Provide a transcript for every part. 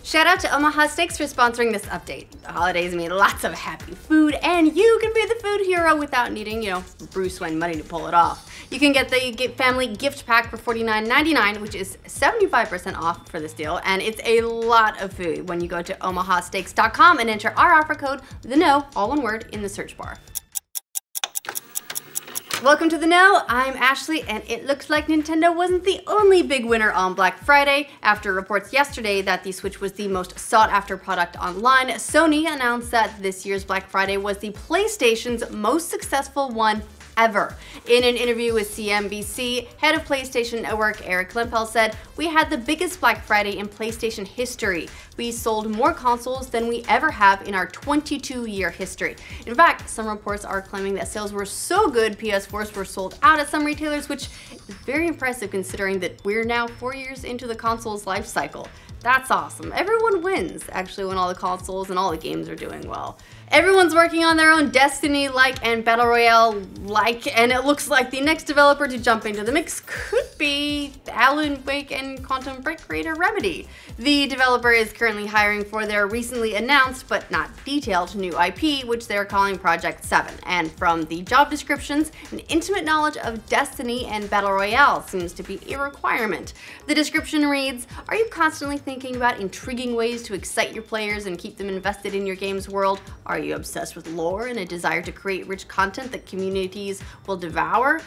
Shout out to Omaha Steaks for sponsoring this update. The holidays mean lots of happy food, and you can be the food hero without needing, Bruce Wayne money to pull it off. You can get the family gift pack for $49.99, which is 75% off for this deal, and it's a lot of food when you go to omahasteaks.com and enter our offer code, The Know, all one word, in the search bar. Welcome to The Know, I'm Ashley, and it looks like Nintendo wasn't the only big winner on Black Friday. After reports yesterday that the Switch was the most sought-after product online, Sony announced that this year's Black Friday was the PlayStation's most successful one ever. In an interview with CNBC, head of PlayStation Network Eric Lempel said, "We had the biggest Black Friday in PlayStation history. We sold more consoles than we ever have in our 22-year history." In fact, some reports are claiming that sales were so good PS4s were sold out at some retailers, which is very impressive considering that we're now 4 years into the console's life cycle. That's awesome. Everyone wins, actually, when all the consoles and all the games are doing well. Everyone's working on their own Destiny-like and Battle Royale-like, and it looks like the next developer to jump into the mix could be Alan Wake and Quantum Break creator Remedy. The developer is currently hiring for their recently announced, but not detailed, new IP, which they're calling Project 7. And from the job descriptions, an intimate knowledge of Destiny and Battle Royale seems to be a requirement. The description reads, "Are you constantly thinking about intriguing ways to excite your players and keep them invested in your game's world? Are you obsessed with lore and a desire to create rich content that communities will devour?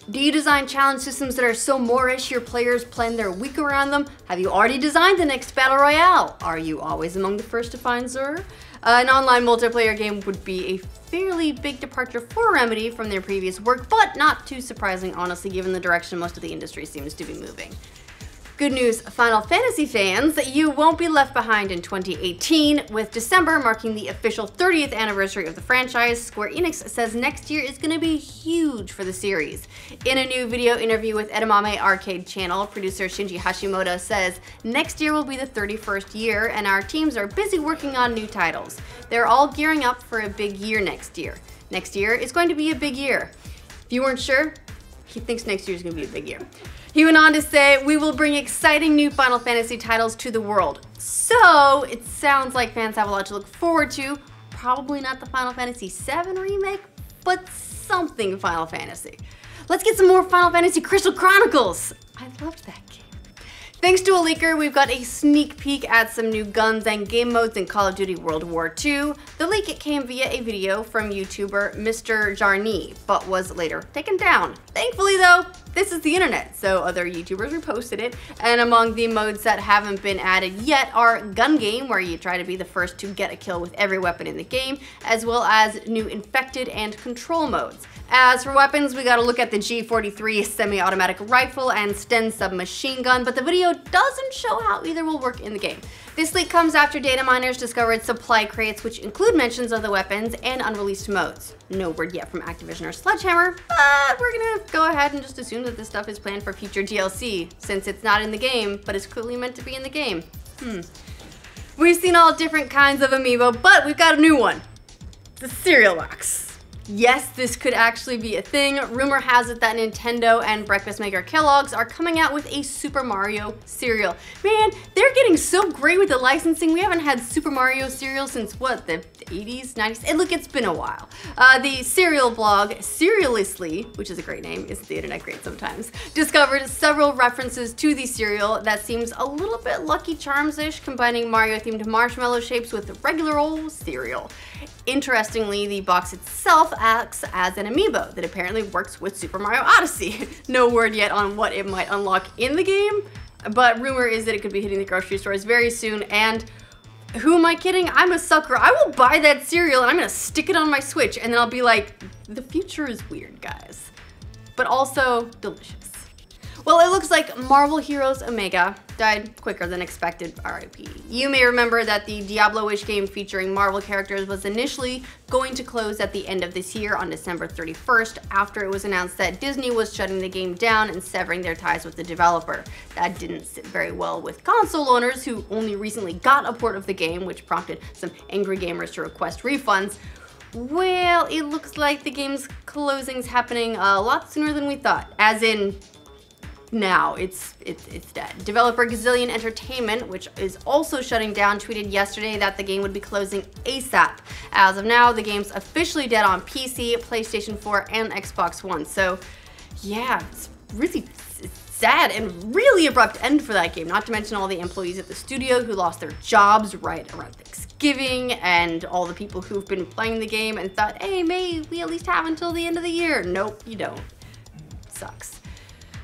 Do you design challenge systems that are so more-ish your players plan their week around them? Have you already designed the next Battle Royale? Are you always among the first to find Xur?" An online multiplayer game would be a fairly big departure for Remedy from their previous work, but not too surprising, honestly, given the direction most of the industry seems to be moving. Good news, Final Fantasy fans, you won't be left behind in 2018. With December marking the official 30th anniversary of the franchise, Square Enix says next year is going to be huge for the series. In a new video interview with Edamame Arcade channel, producer Shinji Hashimoto says, "Next year will be the 31st year, and our teams are busy working on new titles. They're all gearing up for a big year next year. Next year is going to be a big year." If you weren't sure, he thinks next year is going to be a big year. He went on to say, "We will bring exciting new Final Fantasy titles to the world." So it sounds like fans have a lot to look forward to. Probably not the Final Fantasy VII remake, but something Final Fantasy. Let's get some more Final Fantasy Crystal Chronicles. I loved that game. Thanks to a leaker, we've got a sneak peek at some new guns and game modes in Call of Duty World War II. The leak came via a video from YouTuber Mr. Jarny, but was later taken down. Thankfully though, this is the internet, so other YouTubers reposted it, and among the modes that haven't been added yet are Gun Game, where you try to be the first to get a kill with every weapon in the game, as well as new Infected and Control modes. As for weapons, we gotta look at the G43 semi-automatic rifle and Sten submachine gun, but the video doesn't show how either will work in the game. This leak comes after data miners discovered supply crates which include mentions of the weapons and unreleased modes. No word yet from Activision or Sledgehammer, but we're gonna go ahead and just assume that this stuff is planned for future DLC, since it's not in the game, but is clearly meant to be in the game. We've seen all different kinds of amiibo, but we've got a new one. The cereal box. Yes, this could actually be a thing. Rumor has it that Nintendo and breakfast maker Kellogg's are coming out with a Super Mario cereal. Man, they're getting so great with the licensing. We haven't had Super Mario cereal since what, the 80s, 90s? And look, it's been a while. The cereal blog, Serialously, which is a great name, isn't the internet great sometimes, discovered several references to the cereal that seems a little bit Lucky Charms-ish, combining Mario-themed marshmallow shapes with regular old cereal. Interestingly, the box itself acts as an amiibo that apparently works with Super Mario Odyssey. No word yet on what it might unlock in the game, but rumor is that it could be hitting the grocery stores very soon, and who am I kidding? I'm a sucker. I will buy that cereal and I'm gonna stick it on my Switch, and then I'll be like, the future is weird, guys, but also delicious. Well, it looks like Marvel Heroes Omega died quicker than expected, RIP. You may remember that the Diablo-ish game featuring Marvel characters was initially going to close at the end of this year on December 31st, after it was announced that Disney was shutting the game down and severing their ties with the developer. That didn't sit very well with console owners who only recently got a port of the game, which prompted some angry gamers to request refunds. Well, it looks like the game's closing's happening a lot sooner than we thought, as in now it's dead. Developer Gazillion Entertainment, which is also shutting down, tweeted yesterday that the game would be closing ASAP. As of now, the game's officially dead on PC, PlayStation 4, and Xbox One. So yeah, it's really sad and really abrupt end for that game, not to mention all the employees at the studio who lost their jobs right around Thanksgiving, and all the people who've been playing the game and thought, hey, may we at least have until the end of the year. Nope, you don't. Sucks.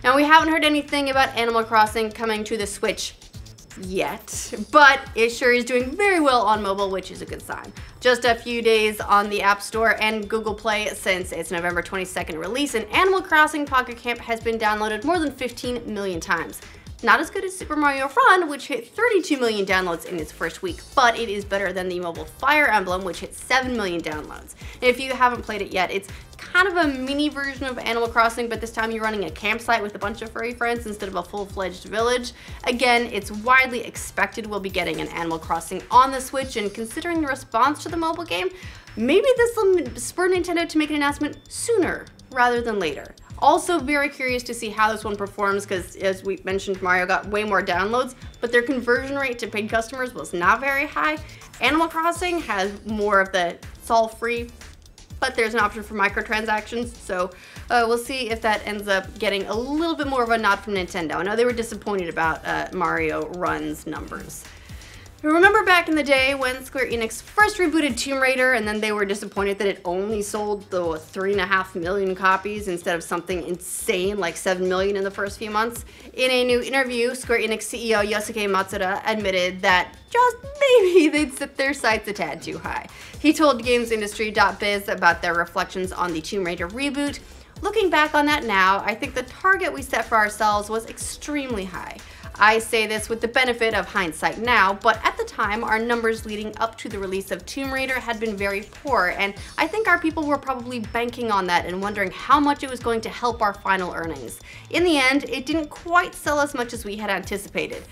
Now, we haven't heard anything about Animal Crossing coming to the Switch yet, but it sure is doing very well on mobile, which is a good sign. Just a few days on the App Store and Google Play since its November 22nd release, and Animal Crossing Pocket Camp has been downloaded more than 15 million times. Not as good as Super Mario Run, which hit 32 million downloads in its first week, but it is better than the mobile Fire Emblem, which hit 7 million downloads. And if you haven't played it yet, it's kind of a mini version of Animal Crossing, but this time you're running a campsite with a bunch of furry friends instead of a full-fledged village. Again, it's widely expected we'll be getting an Animal Crossing on the Switch, and considering the response to the mobile game, maybe this will spur Nintendo to make an announcement sooner rather than later. Also very curious to see how this one performs, because as we mentioned, Mario got way more downloads, but their conversion rate to paid customers was not very high. Animal Crossing has more of the, it's all free, but there's an option for microtransactions, so we'll see if that ends up getting a little bit more of a nod from Nintendo. I know they were disappointed about Mario Run's numbers. Remember back in the day when Square Enix first rebooted Tomb Raider, and then they were disappointed that it only sold the 3.5 million copies instead of something insane like 7 million in the first few months? In a new interview, Square Enix CEO Yosuke Matsuda admitted that just maybe they'd set their sights a tad too high. He told GamesIndustry.biz about their reflections on the Tomb Raider reboot. Looking back on that now, I think the target we set for ourselves was extremely high. I say this with the benefit of hindsight now, but at the time, our numbers leading up to the release of Tomb Raider had been very poor, and I think our people were probably banking on that and wondering how much it was going to help our final earnings. In the end, it didn't quite sell as much as we had anticipated.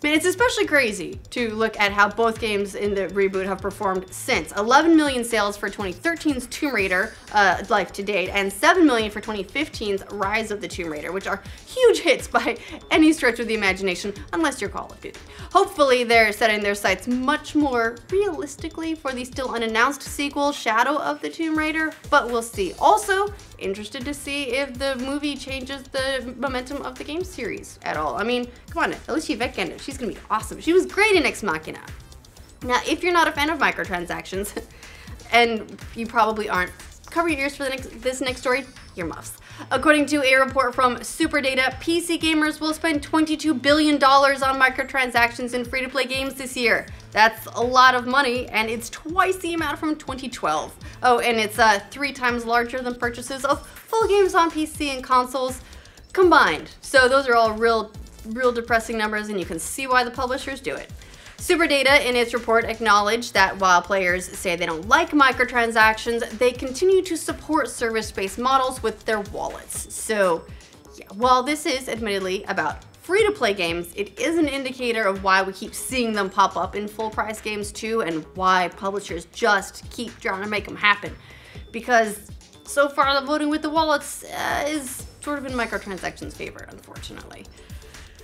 I mean, it's especially crazy to look at how both games in the reboot have performed since. 11 million sales for 2013's Tomb Raider life to date, and 7 million for 2015's Rise of the Tomb Raider, which are huge hits by any stretch of the imagination, unless you're Call of Duty. Hopefully they're setting their sights much more realistically for the still unannounced sequel, Shadow of the Tomb Raider, but we'll see. Also, interested to see if the movie changes the momentum of the game series at all. I mean, come on, Alicia Vikander, she's gonna be awesome. She was great in Ex Machina. Now, if you're not a fan of microtransactions, and you probably aren't, cover your ears for this next story, earmuffs. According to a report from SuperData, PC gamers will spend $22 billion on microtransactions in free-to-play games this year. That's a lot of money, and it's twice the amount from 2012. Oh, and it's 3 times larger than purchases of full games on PC and consoles combined. So those are all real depressing numbers, and you can see why the publishers do it. SuperData in its report acknowledged that while players say they don't like microtransactions, they continue to support service-based models with their wallets. So yeah, while this is admittedly about free-to-play games, it is an indicator of why we keep seeing them pop up in full-price games too, and why publishers just keep trying to make them happen. Because so far the voting with the wallets is sort of in microtransactions' favor, unfortunately.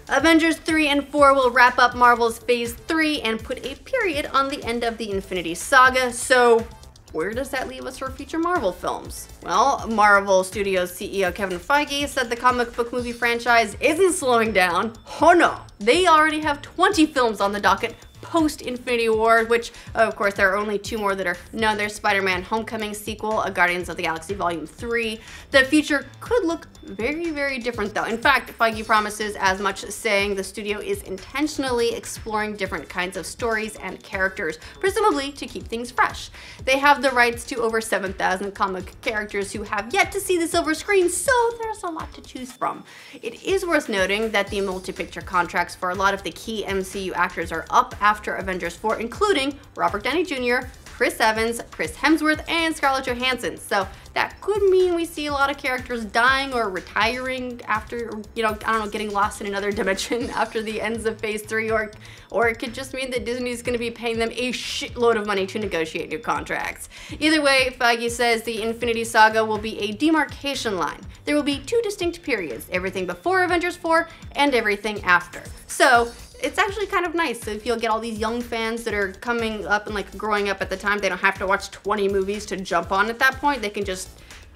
Avengers 3 and 4 will wrap up Marvel's Phase 3 and put a period on the end of the Infinity Saga, so where does that leave us for future Marvel films? Well, Marvel Studios CEO Kevin Feige said the comic book movie franchise isn't slowing down. Oh no, they already have 20 films on the docket post-Infinity War, which, of course, there are only 2 more that are known. There's Spider-Man Homecoming sequel, a Guardians of the Galaxy Volume 3. The future could look very, very different, though. In fact, Feige promises as much, saying the studio is intentionally exploring different kinds of stories and characters, presumably to keep things fresh. They have the rights to over 7,000 comic characters who have yet to see the silver screen, so there's a lot to choose from. It is worth noting that the multi-picture contracts for a lot of the key MCU actors are up after Avengers 4, including Robert Downey Jr., Chris Evans, Chris Hemsworth, and Scarlett Johansson. So that could mean we see a lot of characters dying or retiring after, I don't know, getting lost in another dimension after the ends of Phase 3, or it could just mean that Disney's going to be paying them a shitload of money to negotiate new contracts. Either way, Feige says the Infinity Saga will be a demarcation line. There will be two distinct periods, everything before Avengers 4 and everything after. So it's actually kind of nice. So if you'll get all these young fans that are coming up and like growing up at the time, they don't have to watch 20 movies to jump on at that point. They can just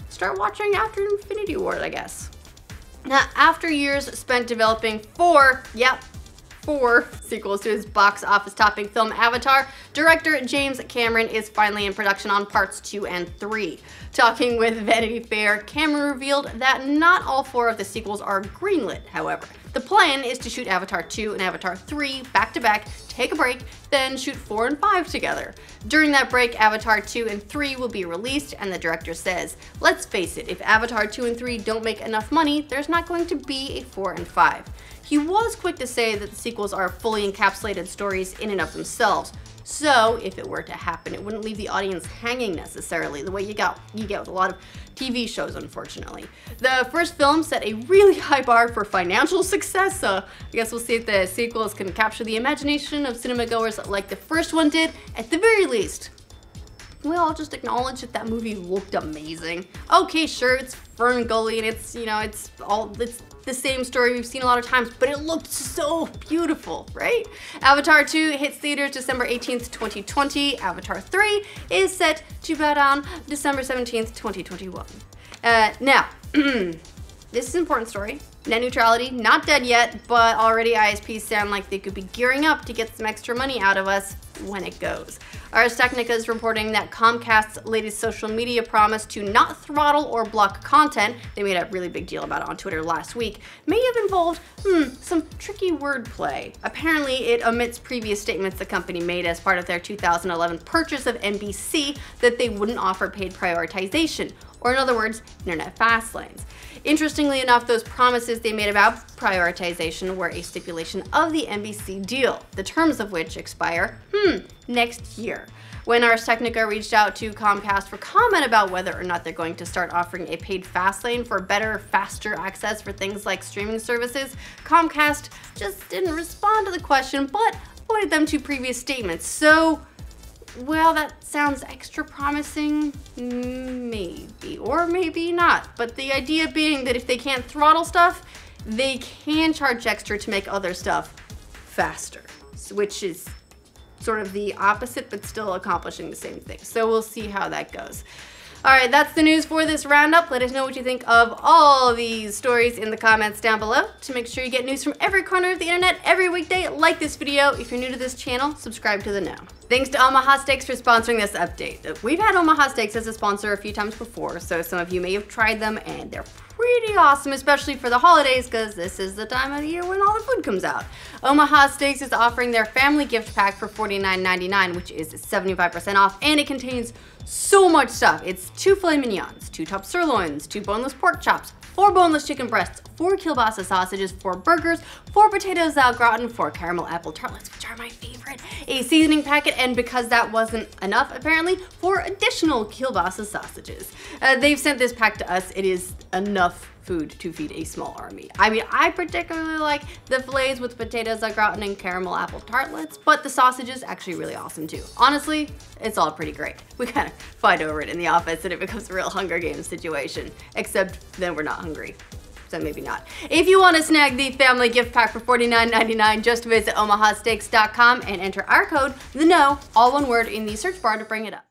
start watching after Infinity War, I guess. Now, after years spent developing four sequels to his box office topping film Avatar, director James Cameron is finally in production on parts 2 and 3. Talking with Vanity Fair, Cameron revealed that not all 4 of the sequels are greenlit, however. The plan is to shoot Avatar 2 and Avatar 3 back to back, take a break, then shoot 4 and 5 together. During that break, Avatar 2 and 3 will be released, and the director says, let's face it, if Avatar 2 and 3 don't make enough money, there's not going to be a 4 and 5. He was quick to say that the sequels are fully encapsulated stories in and of themselves. So if it were to happen, it wouldn't leave the audience hanging necessarily, the way you get with a lot of TV shows, unfortunately. The first film set a really high bar for financial success, so I guess we'll see if the sequels can capture the imagination of cinema goers like the first one did. At the very least, we all just acknowledge that movie looked amazing. Okay, sure, it's Fern Gully and it's the same story we've seen a lot of times, but it looked so beautiful, right? Avatar 2 hits theaters December 18th, 2020. Avatar 3 is set to bow down December 17th, 2021. Now, this is an important story. Net neutrality, not dead yet, but already ISPs sound like they could be gearing up to get some extra money out of us when it goes. Ars Technica is reporting that Comcast's latest social media promise to not throttle or block content, they made a really big deal about it on Twitter last week, may have involved, some tricky wordplay. Apparently, it omits previous statements the company made as part of their 2011 purchase of NBC that they wouldn't offer paid prioritization, or in other words, internet fast lanes. Interestingly enough, those promises they made about prioritization were a stipulation of the NBC deal, the terms of which expire, next year. When Ars Technica reached out to Comcast for comment about whether or not they're going to start offering a paid fast lane for better, faster access for things like streaming services, Comcast just didn't respond to the question, but pointed them to previous statements. So, well, that sounds extra promising, maybe, or maybe not. But the idea being that if they can't throttle stuff, they can charge extra to make other stuff faster, which is sort of the opposite, but still accomplishing the same thing. So we'll see how that goes. All right, that's the news for this roundup. Let us know what you think of all these stories in the comments down below. To make sure you get news from every corner of the internet every weekday, like this video. If you're new to this channel, subscribe to the Know. Thanks to Omaha Steaks for sponsoring this update. We've had Omaha Steaks as a sponsor a few times before, so some of you may have tried them, and they're pretty awesome, especially for the holidays, because this is the time of the year when all the food comes out. Omaha Steaks is offering their family gift pack for $49.99, which is 75% off, and it contains so much stuff. It's 2 filet mignons, 2 top sirloins, 2 boneless pork chops, 4 boneless chicken breasts, 4 kielbasa sausages, 4 burgers, 4 potatoes au gratin, 4 caramel apple tartlets, which are my favorite, a seasoning packet, and because that wasn't enough, apparently, 4 additional kielbasa sausages. They've sent this pack to us. It is enough food to feed a small army. I mean, I particularly like the fillets with potatoes au gratin and caramel apple tartlets, but the sausage is actually really awesome too. Honestly, it's all pretty great. We kind of fight over it in the office and it becomes a real Hunger Games situation, except then we're not hungry. So maybe not. If you want to snag the family gift pack for $49.99, just visit omahasteaks.com and enter our code, THEKNOW, all one word, in the search bar to bring it up.